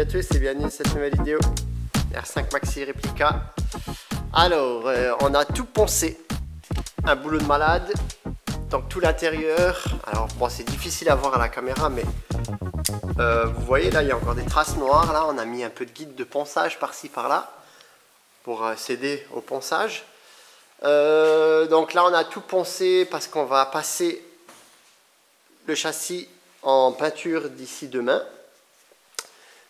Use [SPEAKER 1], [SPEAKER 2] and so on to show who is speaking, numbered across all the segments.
[SPEAKER 1] à tous et bienvenue dans cette nouvelle vidéo R5 Maxi Replica. Alors, on a tout poncé, un boulot de malade, donc tout l'intérieur. Alors bon, c'est difficile à voir à la caméra, mais vous voyez là, il y a encore des traces noires. Là, on a mis un peu de guide de ponçage par-ci par-là pour s'aider au ponçage. Donc là, on a tout poncé parce qu'on va passer le châssis en peinture d'ici demain.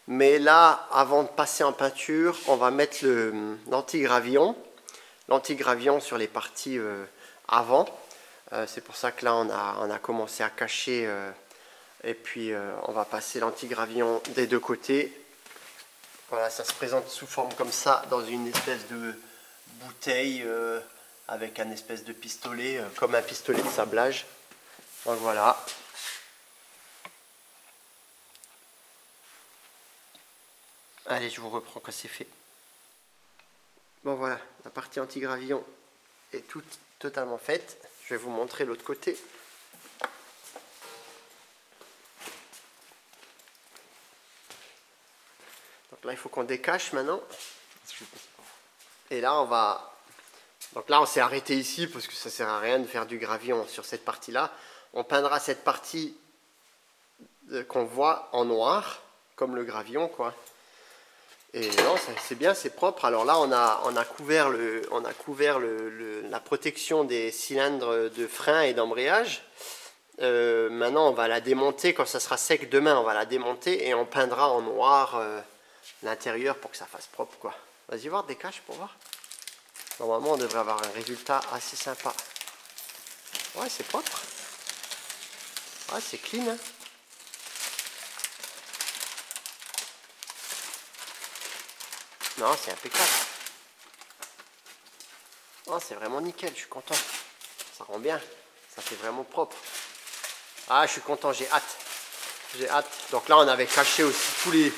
[SPEAKER 1] Mais là, avant de passer en peinture, on va mettre l'anti-gravillon sur les parties avant. C'est pour ça que là, on a commencé à cacher et puis on va passer l'anti-gravillon des deux côtés. Voilà, ça se présente sous forme comme ça, dans une espèce de bouteille avec un espèce de pistolet, comme un pistolet de sablage. Donc voilà. Allez, je vous reprends quand c'est fait. Bon voilà, la partie anti-gravillon est totalement faite. Je vais vous montrer l'autre côté. Donc là, il faut qu'on décache maintenant. Et là, on va... Donc là, on s'est arrêté ici parce que ça ne sert à rien de faire du gravillon sur cette partie-là. On peindra cette partie qu'on voit en noir, comme le gravillon, quoi. Et non, c'est bien, c'est propre. Alors là, on a couvert la protection des cylindres de frein et d'embrayage. Maintenant, on va la démonter. Quand ça sera sec demain, on va la démonter et on peindra en noir l'intérieur pour que ça fasse propre, quoi. Vas-y voir, décache pour voir. Normalement, on devrait avoir un résultat assez sympa. Ouais, c'est propre. Ouais, c'est clean, hein. Non, c'est impeccable. Oh, c'est vraiment nickel, je suis content. Ça rend bien, ça fait vraiment propre. Ah, je suis content, j'ai hâte. J'ai hâte. Donc là, on avait caché aussi tous les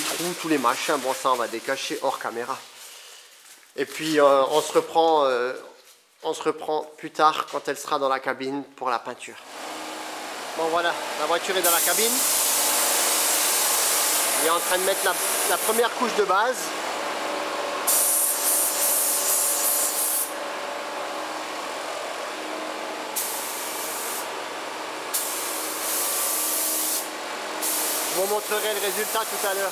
[SPEAKER 1] trous, tous les machins. Bon, ça, on va décacher hors caméra. Et puis, on se reprend plus tard quand elle sera dans la cabine pour la peinture. Bon, voilà, la voiture est dans la cabine. Il est en train de mettre la première couche de base. Je vous montrerai le résultat tout à l'heure.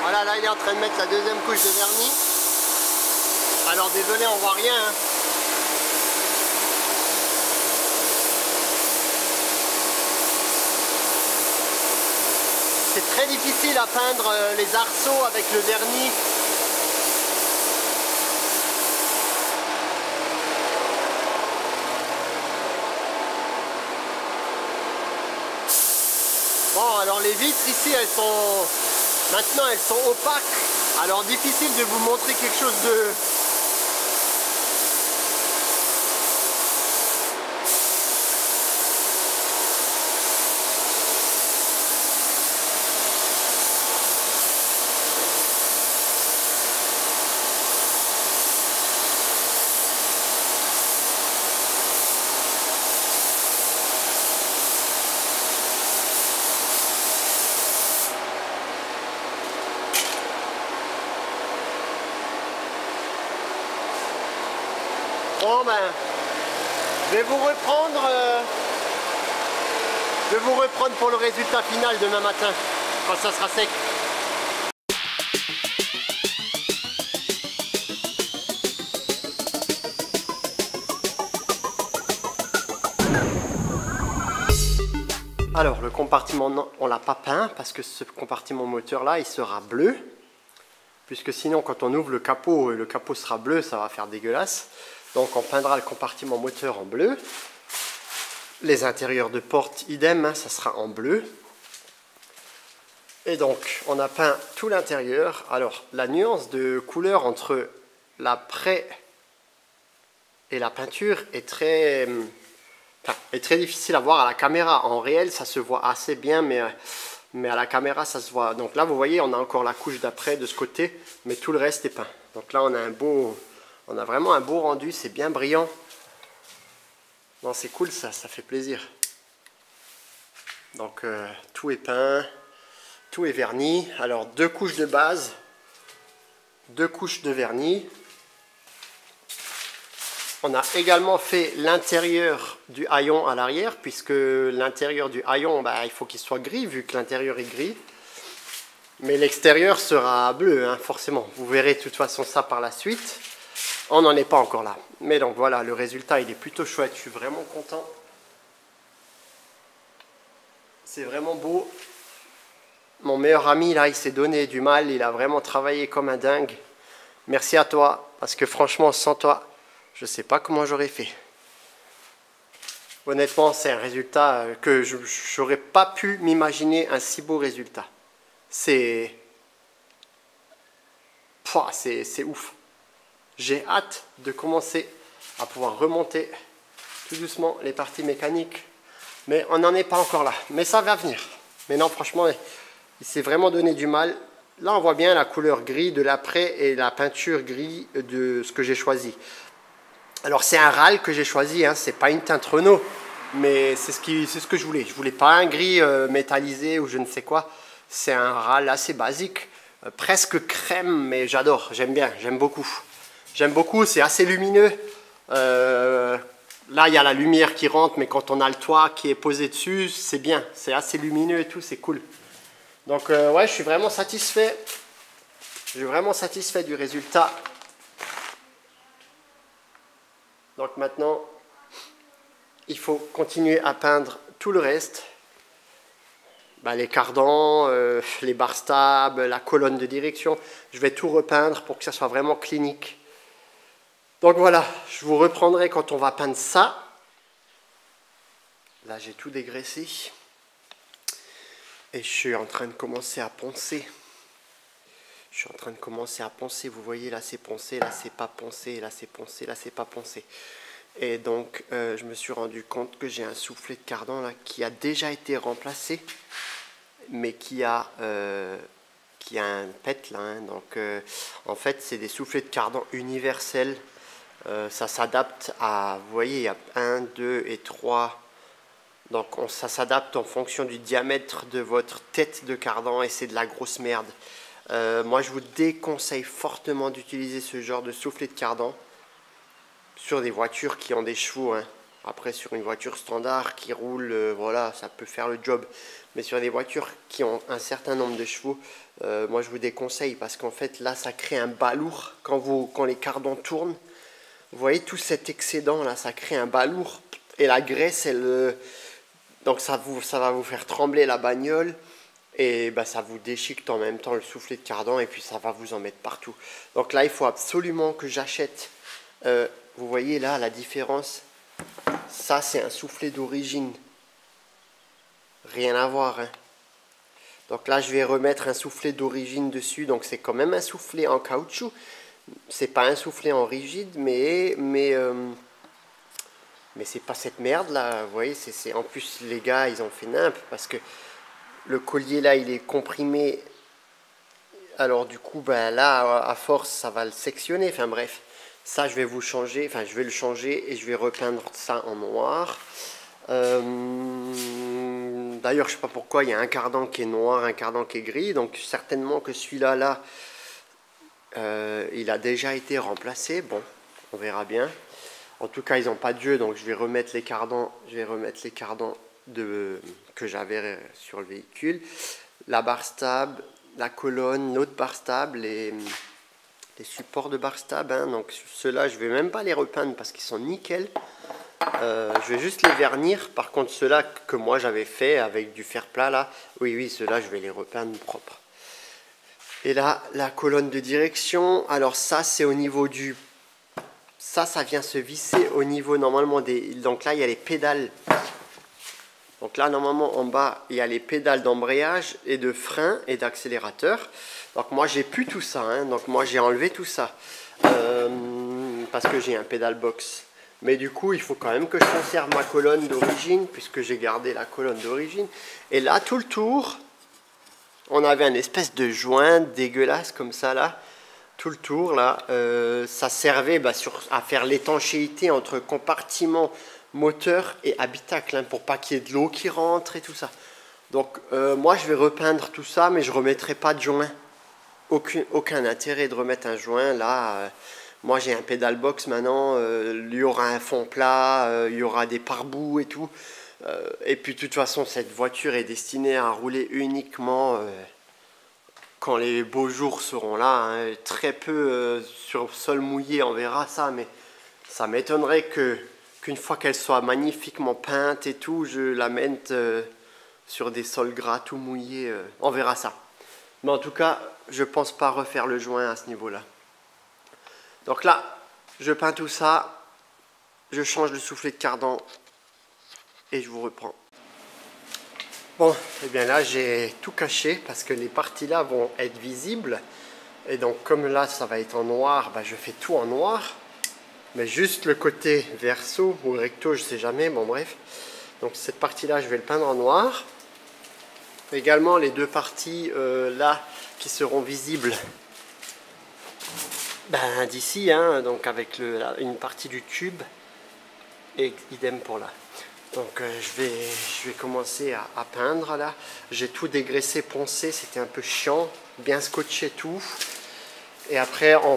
[SPEAKER 1] Voilà, là il est en train de mettre la deuxième couche de vernis. Alors désolé, on voit rien, hein. C'est très difficile à peindre les arceaux avec le vernis. Bon, alors les vitres ici, maintenant elles sont opaques. Alors difficile de vous montrer quelque chose de... Bon ben, je vais vous reprendre pour le résultat final demain matin, quand ça sera sec. Alors le compartiment, on l'a pas peint parce que ce compartiment moteur là, il sera bleu. Puisque sinon quand on ouvre le capot sera bleu, ça va faire dégueulasse. Donc on peindra le compartiment moteur en bleu. Les intérieurs de porte, idem, hein, ça sera en bleu. Et donc on a peint tout l'intérieur. Alors la nuance de couleur entre l'après et la peinture est très difficile à voir à la caméra. En réel ça se voit assez bien, mais à la caméra ça se voit. Donc là vous voyez, on a encore la couche d'après de ce côté, mais tout le reste est peint. Donc là on a vraiment un beau rendu, c'est bien brillant. Non, c'est cool ça, ça fait plaisir. Donc tout est peint, tout est verni. Alors 2 couches de base, 2 couches de vernis. On a également fait l'intérieur du haillon à l'arrière, puisque l'intérieur du haillon, bah, il faut qu'il soit gris, vu que l'intérieur est gris. Mais l'extérieur sera bleu, hein, forcément. Vous verrez de toute façon ça par la suite. On n'en est pas encore là. Mais donc voilà, le résultat, il est plutôt chouette. Je suis vraiment content. C'est vraiment beau. Mon meilleur ami, là, il s'est donné du mal. Il a vraiment travaillé comme un dingue. Merci à toi, parce que franchement, sans toi, je ne sais pas comment j'aurais fait. Honnêtement, c'est un résultat que je n'aurais pas pu m'imaginer un si beau résultat. C'est ouf. J'ai hâte de commencer à pouvoir remonter tout doucement les parties mécaniques. Mais on n'en est pas encore là. Mais ça va venir. Mais non, franchement, il s'est vraiment donné du mal. Là, on voit bien la couleur gris de l'après et la peinture gris de ce que j'ai choisi. Alors, c'est un râle que j'ai choisi. Hein. C'est pas une teinte Renault. Mais c'est ce que je voulais. Je voulais pas un gris métallisé ou je ne sais quoi. C'est un râle assez basique. Presque crème, mais j'adore. J'aime bien. J'aime beaucoup. J'aime beaucoup. C'est assez lumineux. Là, il y a la lumière qui rentre, mais quand on a le toit qui est posé dessus, c'est bien. C'est assez lumineux et tout, c'est cool. Donc, ouais, je suis vraiment satisfait. Je suis vraiment satisfait du résultat. Donc maintenant, il faut continuer à peindre tout le reste. Bah, les cardans, les bar stabs, la colonne de direction. Je vais tout repeindre pour que ça soit vraiment clinique. Donc voilà, je vous reprendrai quand on va peindre ça. Là, j'ai tout dégraissé. Et je suis en train de commencer à poncer. Je suis en train de commencer à poncer. Vous voyez, là, c'est poncé, là, c'est pas poncé, là, c'est poncé, là, c'est pas poncé. Et donc, je me suis rendu compte que j'ai un soufflet de cardan là, qui a déjà été remplacé, mais qui a un pet là. Hein. Donc, en fait, c'est des soufflets de cardan universels. Ça s'adapte à, vous voyez, il y a 1, 2 et 3. Donc ça s'adapte en fonction du diamètre de votre tête de cardan et c'est de la grosse merde. Moi je vous déconseille fortement d'utiliser ce genre de soufflet de cardan sur des voitures qui ont des chevaux. Hein. Après sur une voiture standard qui roule, voilà, ça peut faire le job. Mais sur des voitures qui ont un certain nombre de chevaux, moi je vous déconseille parce qu'en fait là ça crée un balourd quand les cardans tournent. Vous voyez tout cet excédent là, ça crée un balourd et la graisse, donc ça va vous faire trembler la bagnole et bah, ça vous déchiquete en même temps le soufflet de cardan et puis ça va vous en mettre partout. Donc là, il faut absolument que j'achète, vous voyez là la différence, ça c'est un soufflet d'origine, rien à voir. Hein. Donc là, je vais remettre un soufflet d'origine dessus, donc c'est quand même un soufflet en caoutchouc. C'est pas un soufflet en rigide, mais c'est pas cette merde là, vous voyez, en plus les gars ils ont fait nimp parce que le collier là il est comprimé, alors du coup ben là à force ça va le sectionner, enfin bref, ça je vais vous changer, enfin je vais le changer et je vais repeindre ça en noir. D'ailleurs je sais pas pourquoi il y a un cardan qui est noir, un cardan qui est gris, donc certainement que celui-là là, il a déjà été remplacé, bon on verra bien. En tout cas, ils n'ont pas de jeu, donc je vais remettre les cardans, que j'avais sur le véhicule. La bar stab, la colonne, l'autre bar stab, les supports de bar stab. Hein, donc ceux-là, je ne vais même pas les repeindre parce qu'ils sont nickel. Je vais juste les vernir. Par contre, ceux-là que moi j'avais fait avec du fer plat, là, oui, ceux-là, je vais les repeindre propres. Et là, la colonne de direction, alors ça, c'est au niveau du... Ça vient se visser au niveau normalement des... Donc là, il y a les pédales. Donc là, normalement, en bas, il y a les pédales d'embrayage et de frein et d'accélérateur. Donc moi, j'ai plus tout ça. Hein. Donc moi, j'ai enlevé tout ça. Parce que j'ai un pédale box. Mais du coup, il faut quand même que je conserve ma colonne d'origine, puisque j'ai gardé la colonne d'origine. Et là, tout le tour, on avait une espèce de joint dégueulasse comme ça, là. Tout le tour là, ça servait à faire l'étanchéité entre compartiments moteur et habitacle, hein, pour pas qu'il y ait de l'eau qui rentre et tout ça. Donc moi je vais repeindre tout ça, mais je remettrai pas de joint. Aucun intérêt de remettre un joint là. Moi j'ai un pédale box maintenant, il y aura un fond plat, il y aura des pare-boues et tout. Et puis de toute façon cette voiture est destinée à rouler uniquement quand les beaux jours seront là, hein. Très peu sur sol mouillé, on verra ça, mais ça m'étonnerait qu'une fois qu'elle soit magnifiquement peinte et tout, je l'amène sur des sols gras tout mouillés, on verra ça. Mais en tout cas, je pense pas refaire le joint à ce niveau-là. Donc là, je peins tout ça, je change le soufflet de cardan et je vous reprends. Bon, et bien là j'ai tout caché parce que les parties là vont être visibles. Et donc comme là ça va être en noir, bah, je fais tout en noir. Mais juste le côté verso ou recto, je sais jamais, bon bref. Donc cette partie là je vais le peindre en noir. Également les deux parties là qui seront visibles ben, d'ici, hein, donc avec une partie du tube et idem pour là. Donc je vais commencer à peindre là. J'ai tout dégraissé, poncé, c'était un peu chiant, bien scotché tout. Et après on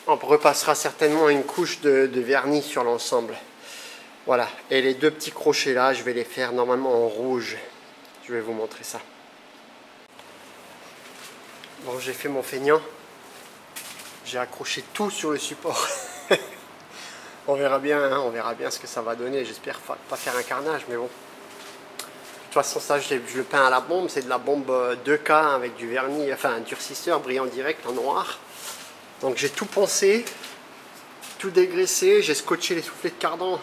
[SPEAKER 1] repassera certainement une couche de vernis sur l'ensemble. Voilà, et les deux petits crochets là, je vais les faire normalement en rouge. Je vais vous montrer ça. Bon, j'ai fait mon feignant. J'ai accroché tout sur le support. On verra bien, hein, on verra bien ce que ça va donner. J'espère pas faire un carnage, mais bon. De toute façon, ça, je le peins à la bombe. C'est de la bombe 2K avec du vernis, enfin un durcisseur brillant direct en noir. Donc j'ai tout poncé, tout dégraissé. J'ai scotché les soufflets de cardan,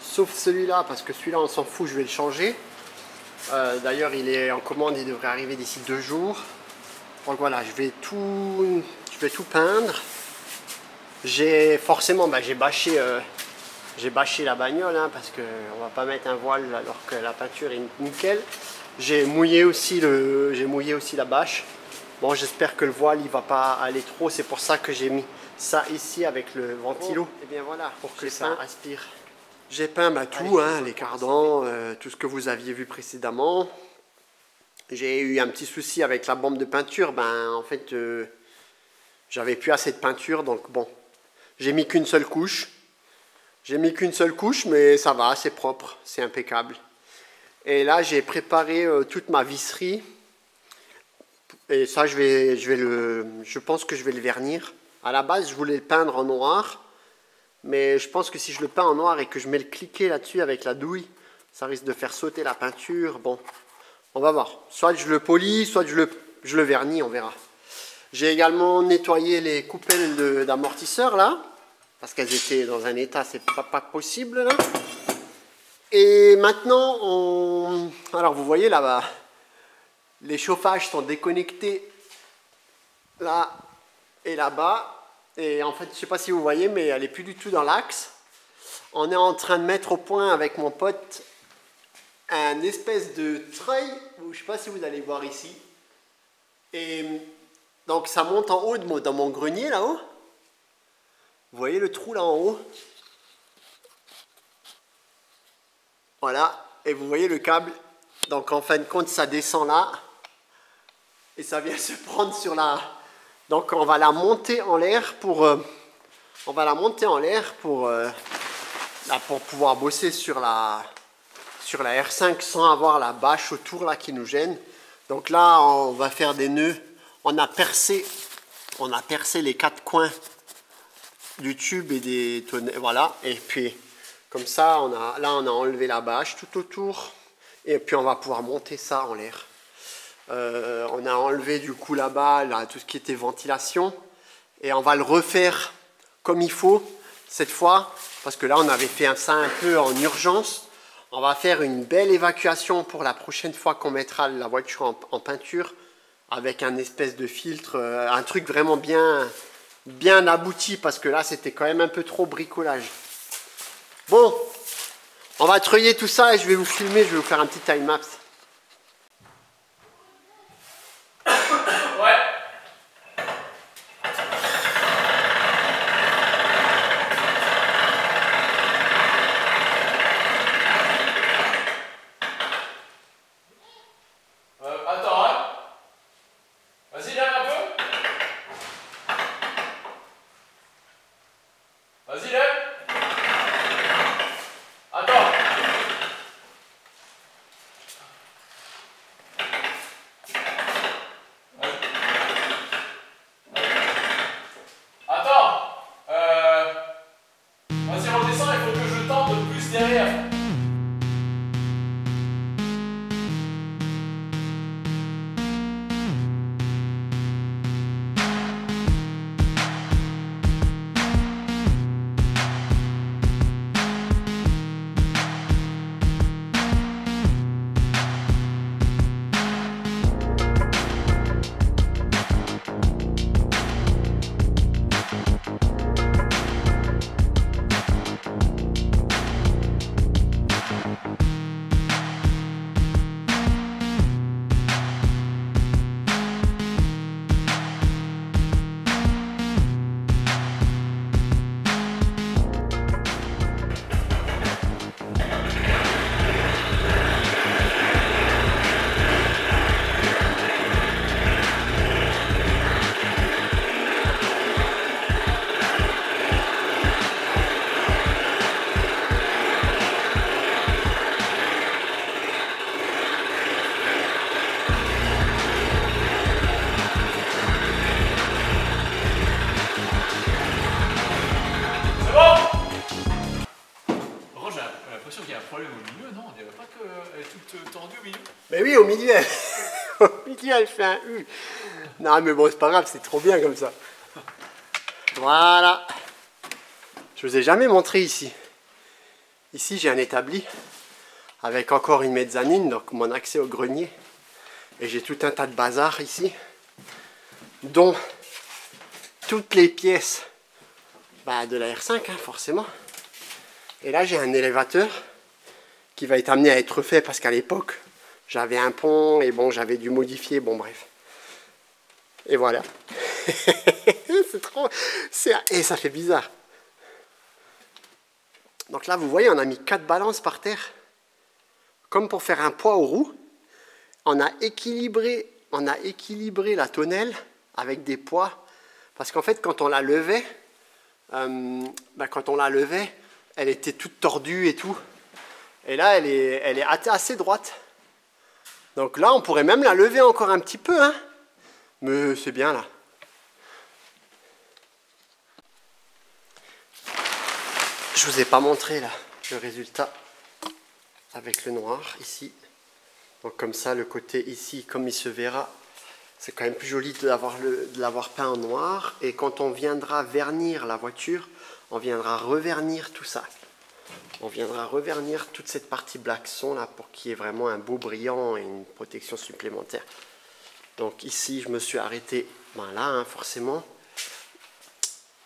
[SPEAKER 1] sauf celui-là, parce que celui-là, on s'en fout, je vais le changer. D'ailleurs, il est en commande, il devrait arriver d'ici 2 jours. Donc voilà, je vais tout peindre. J'ai forcément, j'ai bâché la bagnole, hein, parce qu'on va pas mettre un voile alors que la peinture est nickel. J'ai mouillé aussi la bâche. Bon, j'espère que le voile il va pas aller trop. C'est pour ça que j'ai mis ça ici avec le ventilo. Et bien voilà, pour que ça aspire. J'ai peint tout, hein, les cardans, tout ce que vous aviez vu précédemment. J'ai eu un petit souci avec la bombe de peinture. En fait, j'avais plus assez de peinture, donc bon. J'ai mis qu'une seule couche. Mais ça va, c'est propre, c'est impeccable. Et là, j'ai préparé toute ma visserie. Et ça, je pense que je vais le vernir. À la base, je voulais le peindre en noir. Mais je pense que si je le peins en noir et que je mets le cliquet là-dessus avec la douille, ça risque de faire sauter la peinture. Bon, on va voir. Soit je le polis, soit je le vernis, on verra. J'ai également nettoyé les coupelles d'amortisseurs là, parce qu'elles étaient dans un état, c'est pas possible là. Et maintenant, alors vous voyez là-bas, les chauffages sont déconnectés là et là-bas. Et en fait, je sais pas si vous voyez, mais elle est plus du tout dans l'axe. On est en train de mettre au point avec mon pote un espèce de treuil, je sais pas si vous allez voir ici. Et donc ça monte en haut dans mon grenier là-haut. Vous voyez le trou là en haut? Voilà, et vous voyez le câble. Donc en fin de compte, ça descend là. Et ça vient se prendre sur la... Donc on va la monter en l'air pour... pour pouvoir bosser sur la R5 sans avoir la bâche autour là qui nous gêne. Donc là, on va faire des nœuds. On a percé les 4 coins du tube et des tonneaux, voilà. Et puis comme ça, on a enlevé la bâche tout autour. Et puis on va pouvoir monter ça en l'air. On a enlevé du coup là-bas tout ce qui était ventilation. Et on va le refaire comme il faut cette fois. Parce que là, on avait fait ça un peu en urgence. On va faire une belle évacuation pour la prochaine fois qu'on mettra la voiture en peinture avec un espèce de filtre, un truc vraiment bien abouti parce que là c'était quand même un peu trop bricolage. Bon, on va treuiller tout ça et je vais vous filmer, je vais vous faire un petit time-lapse.
[SPEAKER 2] toute tordue au milieu.
[SPEAKER 1] Mais oui, au milieu, au milieu, elle fait un U. Non, mais bon, c'est pas grave, c'est trop bien comme ça. Voilà. Je vous ai jamais montré ici. Ici, j'ai un établi avec encore une mezzanine, donc mon accès au grenier. Et j'ai tout un tas de bazar ici, dont toutes les pièces de la R5, hein, forcément. Et là, j'ai un élévateur qui va être amené à être fait parce qu'à l'époque, j'avais un pont et bon, j'avais dû modifier, bon bref. Et voilà. C'est trop... Et ça fait bizarre. Donc là, vous voyez, on a mis 4 balances par terre, comme pour faire un poids aux roues. On a équilibré la tonnelle avec des poids, parce qu'en fait, quand on la levait, elle était toute tordue et tout. Et là, elle est assez droite. Donc là, on pourrait même la lever encore un petit peu, hein. Mais c'est bien là. Je vous ai pas montré là le résultat avec le noir ici. Donc comme ça, le côté ici, comme il se verra, c'est quand même plus joli de l'avoir peint en noir. Et quand on viendra vernir la voiture, on viendra revernir tout ça. On viendra revernir toute cette partie black son là pour qu'il y ait vraiment un beau brillant et une protection supplémentaire. Donc ici, je me suis arrêté là, hein, forcément.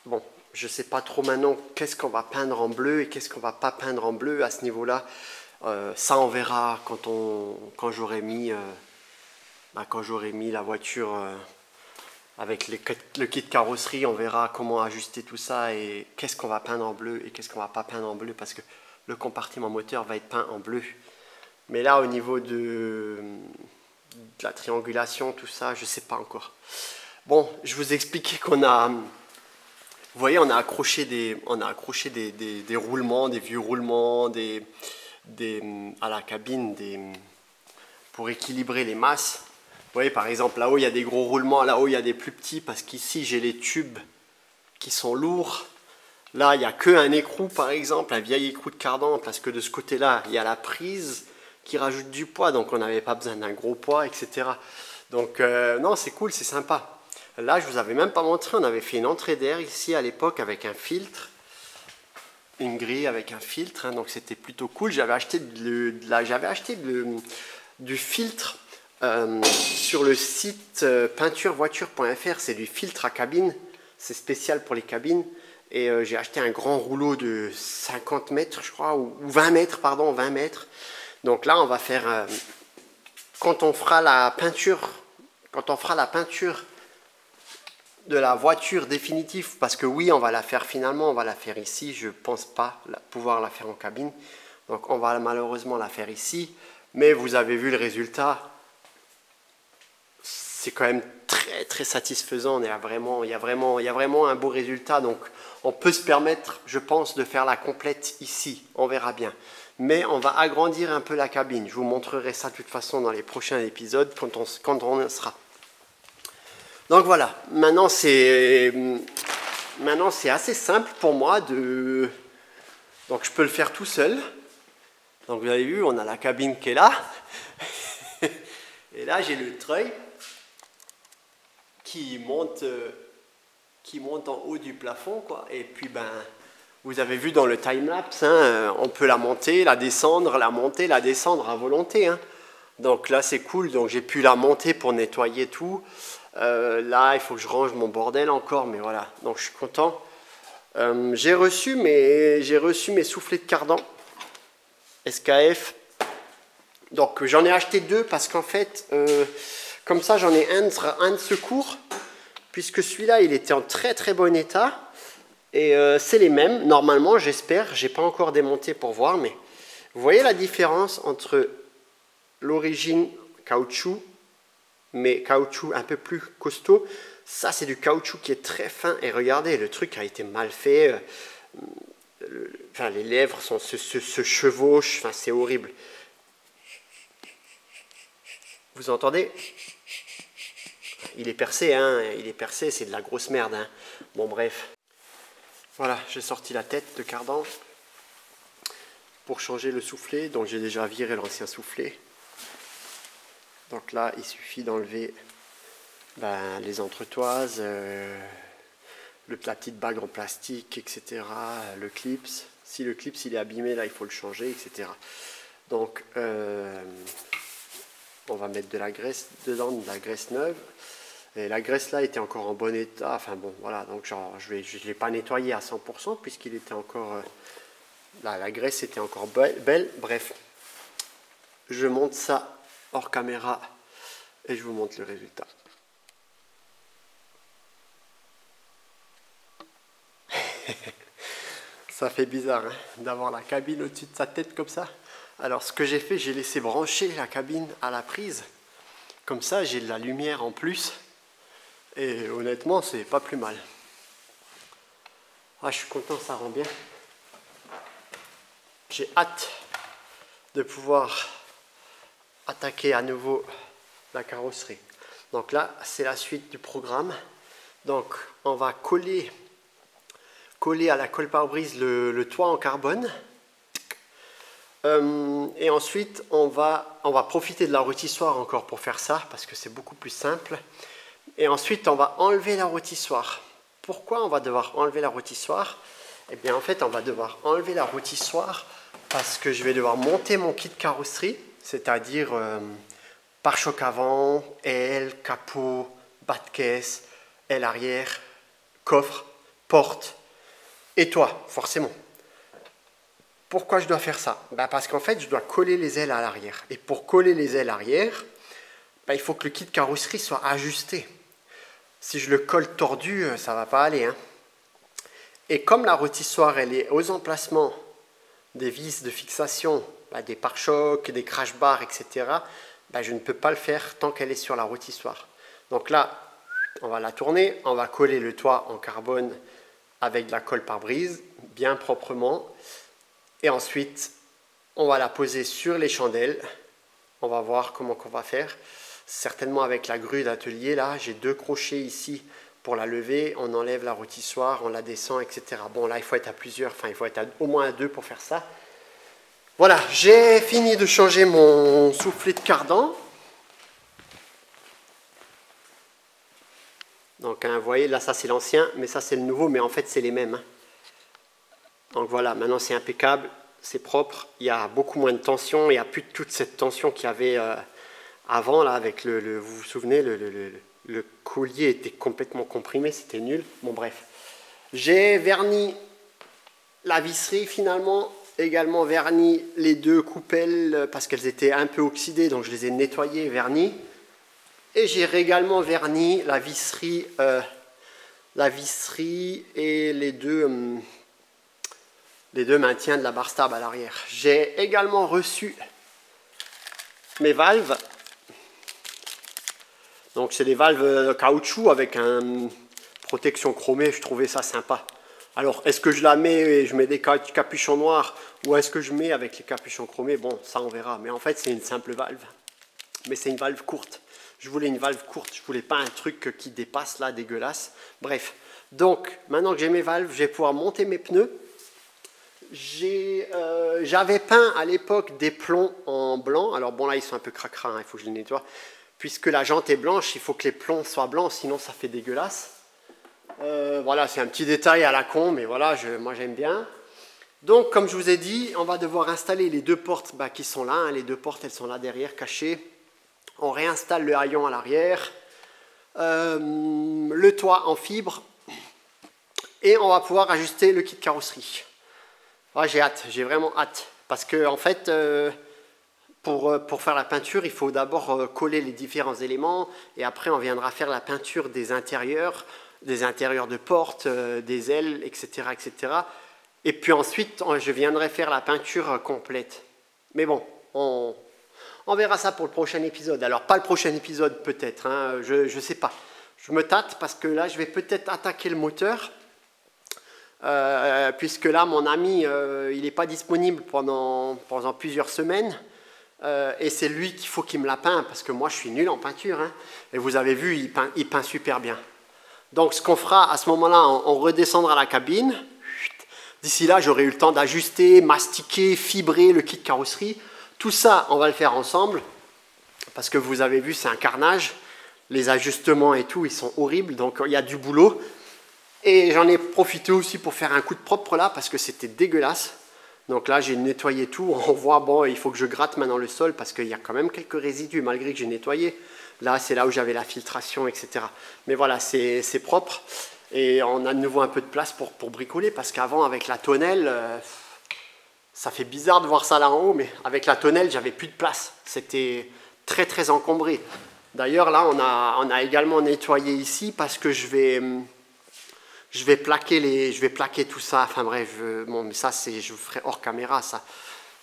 [SPEAKER 1] Bon, je ne sais pas trop maintenant qu'est-ce qu'on va peindre en bleu et qu'est-ce qu'on va pas peindre en bleu à ce niveau-là. Ça, on verra quand j'aurai mis la voiture avec le kit carrosserie. On verra comment ajuster tout ça et qu'est-ce qu'on va peindre en bleu et qu'est-ce qu'on va pas peindre en bleu parce que le compartiment moteur va être peint en bleu. Mais là, au niveau de la triangulation, tout ça, je ne sais pas encore. Bon, je vous ai expliqué qu'on a... Vous voyez, on a accroché des roulements, des vieux roulements, à la cabine, pour équilibrer les masses. Vous voyez, par exemple, là-haut, il y a des gros roulements, là-haut, il y a des plus petits, parce qu'ici, j'ai les tubes qui sont lourds. Là, il n'y a qu'un écrou, par exemple, un vieil écrou de cardan, parce que de ce côté-là, il y a la prise qui rajoute du poids, donc on n'avait pas besoin d'un gros poids, etc. Donc, non, c'est cool, c'est sympa. Là, je ne vous avais même pas montré, on avait fait une entrée d'air ici à l'époque avec un filtre, une grille avec un filtre, hein, donc c'était plutôt cool. J'avais acheté du filtre sur le site peinturevoiture.fr, c'est du filtre à cabine, c'est spécial pour les cabines. Et j'ai acheté un grand rouleau de 50 mètres, je crois, ou 20 mètres, pardon, 20 mètres. Donc là, on va faire, quand on fera la peinture de la voiture définitive, parce que oui, on va la faire finalement, on va la faire ici, je ne pense pas pouvoir la faire en cabine, donc on va malheureusement la faire ici, mais vous avez vu le résultat, c'est quand même très très satisfaisant, il y a vraiment un beau résultat, donc on peut se permettre, je pense, de faire la complète ici, on verra bien. Mais on va agrandir un peu la cabine, je vous montrerai ça de toute façon dans les prochains épisodes, quand on sera. Donc voilà, maintenant c'est assez simple pour moi de... Donc je peux le faire tout seul. Donc vous avez vu, on a la cabine qui est là. Et là j'ai le treuil qui monte en haut du plafond, quoi. Et puis vous avez vu dans le timelapse, hein, on peut la monter, la descendre, la monter, la descendre à volonté. Hein. Donc là c'est cool, donc j'ai pu la monter pour nettoyer tout. Là, il faut que je range mon bordel encore, mais voilà, donc je suis content. J'ai reçu mes soufflets de cardan SKF. Donc j'en ai acheté 2 parce qu'en fait, comme ça, j'en ai un de secours, puisque celui-là, il était en très très bon état. Et c'est les mêmes, normalement, j'espère. J'ai pas encore démonté pour voir, mais vous voyez la différence entre l'origine caoutchouc, mais caoutchouc un peu plus costaud. Ça, c'est du caoutchouc qui est très fin. Et regardez, le truc a été mal fait. Les lèvres se chevauchent. Enfin, c'est horrible. Vous entendez? Il est percé, hein. Il est percé, c'est de la grosse merde. Hein. Bon, bref. Voilà, j'ai sorti la tête de cardan pour changer le soufflet. Donc, j'ai déjà viré l'ancien soufflet. Donc là, il suffit d'enlever les entretoises, la petite bague en plastique, etc. Le clips. Si le clips il est abîmé, là, il faut le changer, etc. Donc, on va mettre de la graisse dedans, de la graisse neuve. Et la graisse là était encore en bon état. Enfin bon, voilà. Donc, genre, je ne l'ai pas nettoyé à 100% puisqu'il était encore... la graisse était encore belle. Bref, je monte ça hors caméra et je vous montre le résultat. Ça fait bizarre hein, d'avoir la cabine au-dessus de sa tête comme ça. Alors ce que j'ai fait, j'ai laissé brancher la cabine à la prise. Comme ça, j'ai de la lumière en plus. Et honnêtement, c'est pas plus mal. Ah, je suis content, ça rend bien. J'ai hâte de pouvoir attaquer à nouveau la carrosserie. Donc là, c'est la suite du programme. Donc, on va coller à la colle pare-brise le toit en carbone. Et ensuite, on va profiter de la rôtissoire encore pour faire ça, parce que c'est beaucoup plus simple. Et ensuite, on va enlever la rôtissoire. Pourquoi on va devoir enlever la rôtissoire? Eh bien, en fait, on va devoir enlever la rôtissoire parce que je vais devoir monter mon kit carrosserie, c'est-à-dire pare-choc avant, aile, capot, bas de caisse, aile arrière, coffre, porte et toit, forcément. Pourquoi je dois faire ça? Parce qu'en fait, je dois coller les ailes à l'arrière. Et pour coller les ailes arrière, il faut que le kit carrosserie soit ajusté. Si je le colle tordu, ça ne va pas aller. Hein. Et comme la rôtissoire, elle est aux emplacements des vis de fixation, des pare-chocs, des crash bars, etc., je ne peux pas le faire tant qu'elle est sur la rôtissoire. Donc là, on va la tourner, on va coller le toit en carbone avec de la colle pare-brise, bien proprement. Et ensuite, on va la poser sur les chandelles. On va voir comment on va faire. Certainement avec la grue d'atelier, là, j'ai 2 crochets ici pour la lever. On enlève la rôtissoire, on la descend, etc. Bon, là, il faut être à plusieurs, enfin, il faut être au moins à 2 pour faire ça. Voilà, j'ai fini de changer mon soufflet de cardan. Donc, hein, vous voyez, là, ça, c'est l'ancien, mais ça, c'est le nouveau, mais en fait, c'est les mêmes. Hein. Donc, voilà, maintenant, c'est impeccable, c'est propre. Il y a beaucoup moins de tension, il n'y a plus de toute cette tension qu'il y avait avant, là, avec vous vous souvenez, le collier était complètement comprimé, c'était nul. Bon, bref. J'ai verni la visserie, finalement, également verni les 2 coupelles, parce qu'elles étaient un peu oxydées, donc je les ai nettoyées, vernies. Et j'ai également verni la visserie et les deux maintiens de la barre stable à l'arrière. J'ai également reçu mes valves. Donc c'est des valves caoutchouc avec une protection chromée, je trouvais ça sympa. Alors est-ce que je la mets et je mets des capuchons noirs ou est-ce que je mets avec les capuchons chromés? Bon, ça on verra. Mais en fait c'est une simple valve. Mais c'est une valve courte. Je voulais une valve courte, je voulais pas un truc qui dépasse là, dégueulasse. Bref, donc maintenant que j'ai mes valves, je vais pouvoir monter mes pneus. J'avais peint à l'époque des plombs en blanc. Alors bon là ils sont un peu cracra, hein, il faut que je les nettoie. Puisque la jante est blanche, il faut que les plombs soient blancs, sinon ça fait dégueulasse. Voilà, c'est un petit détail à la con, mais voilà, moi j'aime bien. Donc comme je vous ai dit, on va devoir installer les 2 portes qui sont là. Hein, les 2 portes, elles sont là derrière, cachées. On réinstalle le haillon à l'arrière. Le toit en fibre. Et on va pouvoir ajuster le kit carrosserie. Ouais, j'ai hâte, j'ai vraiment hâte. Parce que en fait, pour faire la peinture, il faut d'abord coller les différents éléments. Et après, on viendra faire la peinture des intérieurs de portes, des ailes, etc., etc. Et puis ensuite, je viendrai faire la peinture complète. Mais bon, on verra ça pour le prochain épisode. Alors, pas le prochain épisode peut-être, hein, je ne sais pas. Je me tâte parce que là, je vais peut-être attaquer le moteur. Puisque là, mon ami, il n'est pas disponible pendant plusieurs semaines. Et c'est lui qu'il faut qu'il me la peint, parce que moi, je suis nul en peinture. Hein, et vous avez vu, il peint super bien. Donc, ce qu'on fera à ce moment-là, on redescendra à la cabine. D'ici là, j'aurai eu le temps d'ajuster, mastiquer, fibrer le kit carrosserie. Tout ça, on va le faire ensemble. parce que vous avez vu, c'est un carnage. Les ajustements et tout, ils sont horribles, donc il y a du boulot. Et j'en ai profité aussi pour faire un coup de propre là, parce que c'était dégueulasse. Donc là, j'ai nettoyé tout. On voit, bon, il faut que je gratte maintenant le sol, parce qu'il y a quand même quelques résidus, malgré que j'ai nettoyé. Là, c'est là où j'avais la filtration, etc. Mais voilà, c'est propre. Et on a de nouveau un peu de place pour bricoler, parce qu'avant, avec la tonnelle, ça fait bizarre de voir ça là en haut, mais avec la tonnelle, j'avais plus de place. C'était très, très encombré. D'ailleurs, là, on a également nettoyé ici parce que je vais plaquer tout ça. Enfin bref, bon, mais ça, je vous ferai hors caméra. Ça,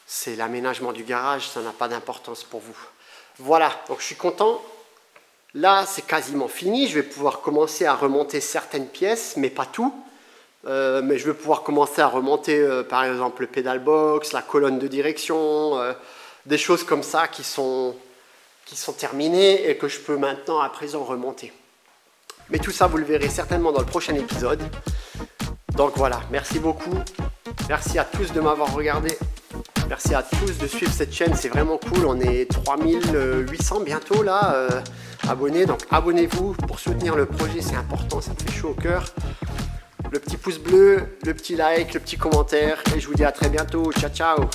[SPEAKER 1] c'est l'aménagement du garage. Ça n'a pas d'importance pour vous. Voilà, donc je suis content. Là, c'est quasiment fini. Je vais pouvoir commencer à remonter certaines pièces, mais pas tout. Mais je vais pouvoir commencer à remonter, par exemple, le pedal box, la colonne de direction, des choses comme ça qui sont terminées et que je peux maintenant à présent remonter. Mais tout ça, vous le verrez certainement dans le prochain épisode. Donc voilà, merci beaucoup. Merci à tous de m'avoir regardé. Merci à tous de suivre cette chaîne, c'est vraiment cool. On est 3800 bientôt là, abonnés. Donc abonnez-vous pour soutenir le projet, c'est important, ça me fait chaud au cœur. Le petit pouce bleu, le petit like, le petit commentaire. Et je vous dis à très bientôt. Ciao, ciao.